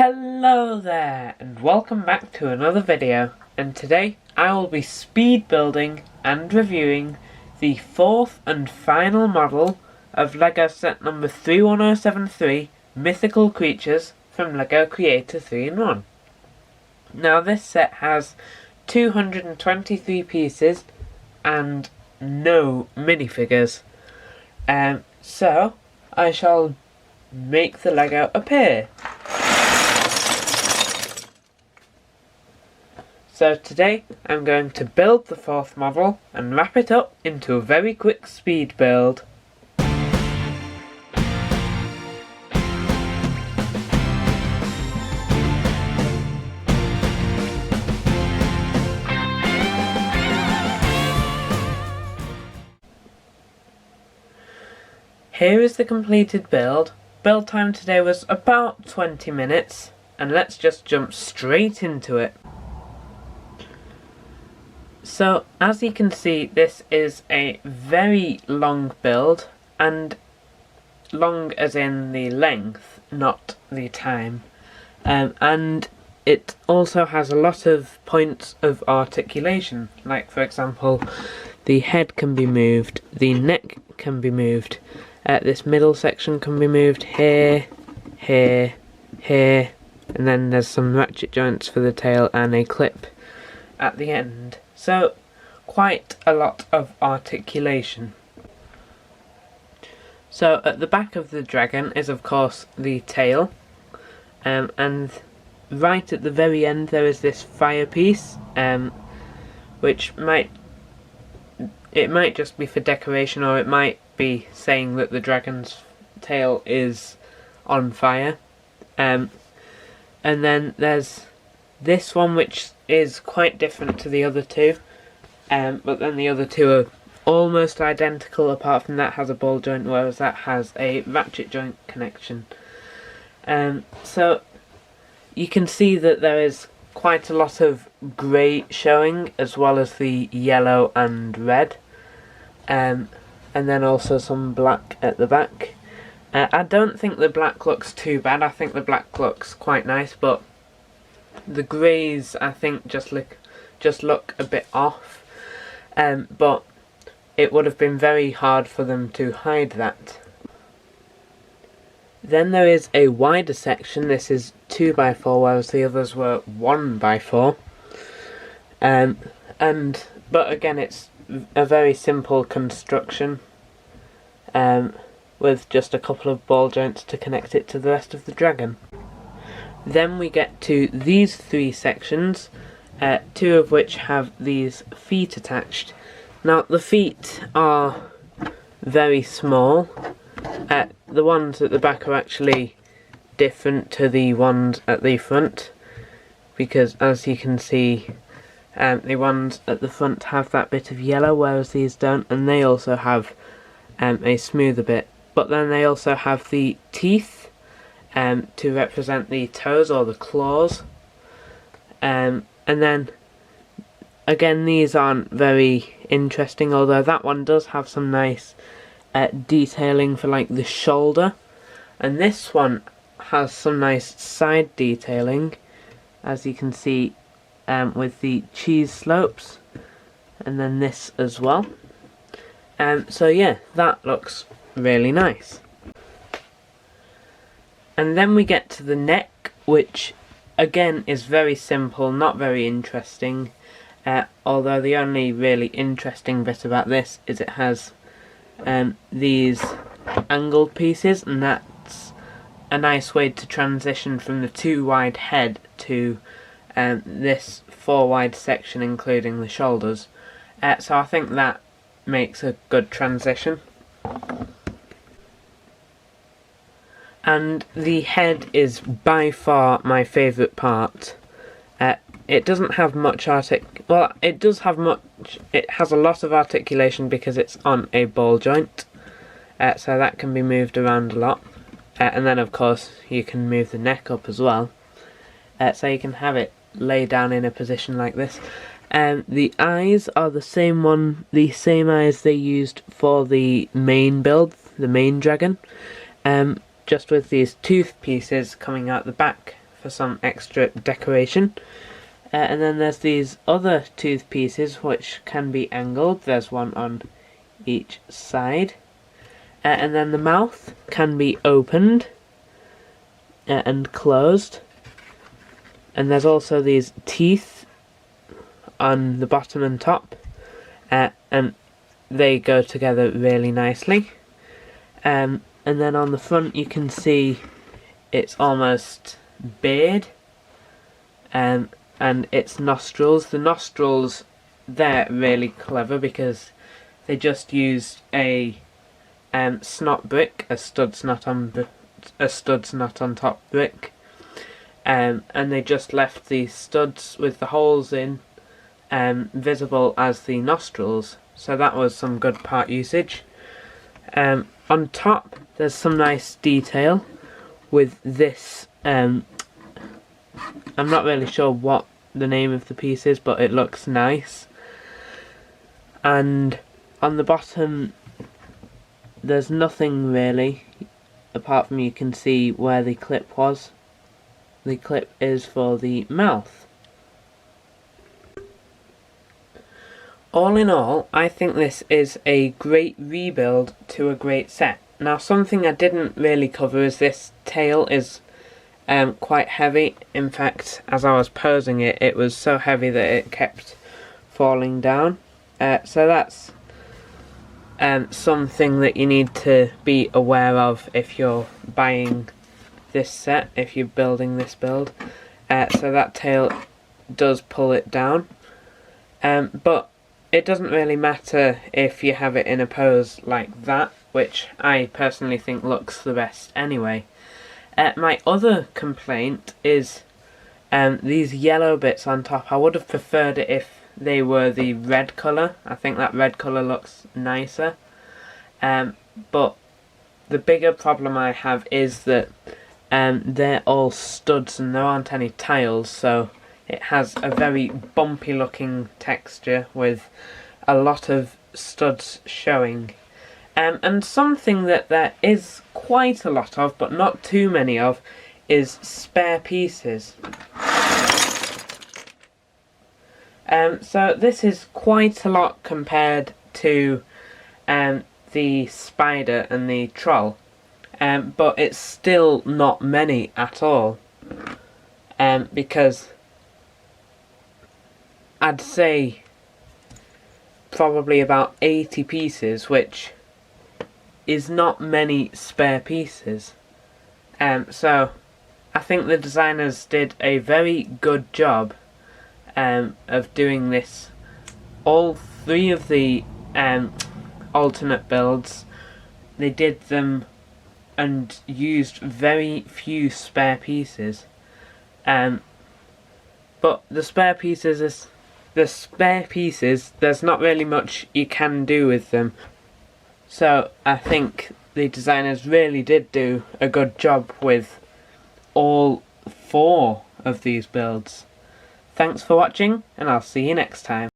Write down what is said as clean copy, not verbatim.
Hello there, and welcome back to another video, and today I will be speed building and reviewing the fourth and final model of LEGO set number 31073 Mythical Creatures from LEGO Creator 3-in-1. Now this set has 223 pieces and no minifigures, so I shall make the LEGO appear. So today I'm going to build the fourth model and wrap it up into a very quick speed build. Here is the completed build. Build time today was about 20 minutes, and let's just jump straight into it. So, as you can see, this is a very long build, and long as in the length, not the time. And it also has a lot of points of articulation, like for example, the head can be moved, the neck can be moved, this middle section can be moved here, here, here, and then there's some ratchet joints for the tail and a clip at the end. So, quite a lot of articulation. So, at the back of the dragon is of course the tail, and right at the very end there is this fire piece, which might just be for decoration, or it might be saying that the dragon's tail is on fire. And then there's this one which is quite different to the other two, but then the other two are almost identical, apart from that has a ball joint, whereas that has a ratchet joint connection. So you can see that there is quite a lot of grey showing, as well as the yellow and red, and then also some black at the back. I don't think the black looks too bad. I think the black looks quite nice, but the greys I think just look a bit off, but it would have been very hard for them to hide that. Then there is a wider section. This is 2x4, whereas the others were 1x4. But again, it's a very simple construction, with just a couple of ball joints to connect it to the rest of the dragon. Then we get to these three sections, two of which have these feet attached. Now the feet are very small. The ones at the back are actually different to the ones at the front, because as you can see, the ones at the front have that bit of yellow, whereas these don't, and they also have a smoother bit. But then they also have the teeth to represent the toes or the claws, and then again these aren't very interesting, although that one does have some nice detailing for like the shoulder, and this one has some nice side detailing, as you can see, with the cheese slopes, and then this as well. So yeah, that looks really nice. And then we get to the neck, which again is very simple, not very interesting, although the only really interesting bit about this is it has these angled pieces, and that's a nice way to transition from the 2 wide head to this 4 wide section including the shoulders. So I think that makes a good transition. And the head is by far my favourite part. It doesn't have much it does have much. It has a lot of articulation because it's on a ball joint, so that can be moved around a lot. And then of course you can move the neck up as well, so you can have it lay down in a position like this. The eyes are the same eyes they used for the main build, the main dragon, just with these tooth pieces coming out the back for some extra decoration. And then there's these other tooth pieces which can be angled. There's one on each side. And then the mouth can be opened and closed. And there's also these teeth on the bottom and top. And they go together really nicely. And then on the front you can see it's almost beard. And its nostrils. The nostrils, they're really clever because they just used a snot brick, a stud's not on top brick, and they just left the studs with the holes in visible as the nostrils. So that was some good part usage. On top, there's some nice detail with this. I'm not really sure what the name of the piece is, but it looks nice. And on the bottom there's nothing really, apart from you can see where the clip was. The clip is for the mouth. All in all, I think this is a great rebuild to a great set. Now, something I didn't really cover is this tail is quite heavy. In fact, as I was posing it, it was so heavy that it kept falling down. So that's something that you need to be aware of if you're buying this set, if you're building this build. So that tail does pull it down. But it doesn't really matter if you have it in a pose like that, which I personally think looks the best anyway. My other complaint is these yellow bits on top. I would have preferred it if they were the red colour. I think that red colour looks nicer. But the bigger problem I have is that they're all studs and there aren't any tiles, so it has a very bumpy looking texture with a lot of studs showing. And something that there is quite a lot of, but not too many of, is spare pieces. So this is quite a lot compared to the spider and the troll, but it's still not many at all, because I'd say probably about 80 pieces, which is not many spare pieces. So I think the designers did a very good job of doing this. All three of the alternate builds, they did them and used very few spare pieces. But the spare pieces, there's not really much you can do with them. So I think the designers really did do a good job with all 4 of these builds. Thanks for watching, and I'll see you next time.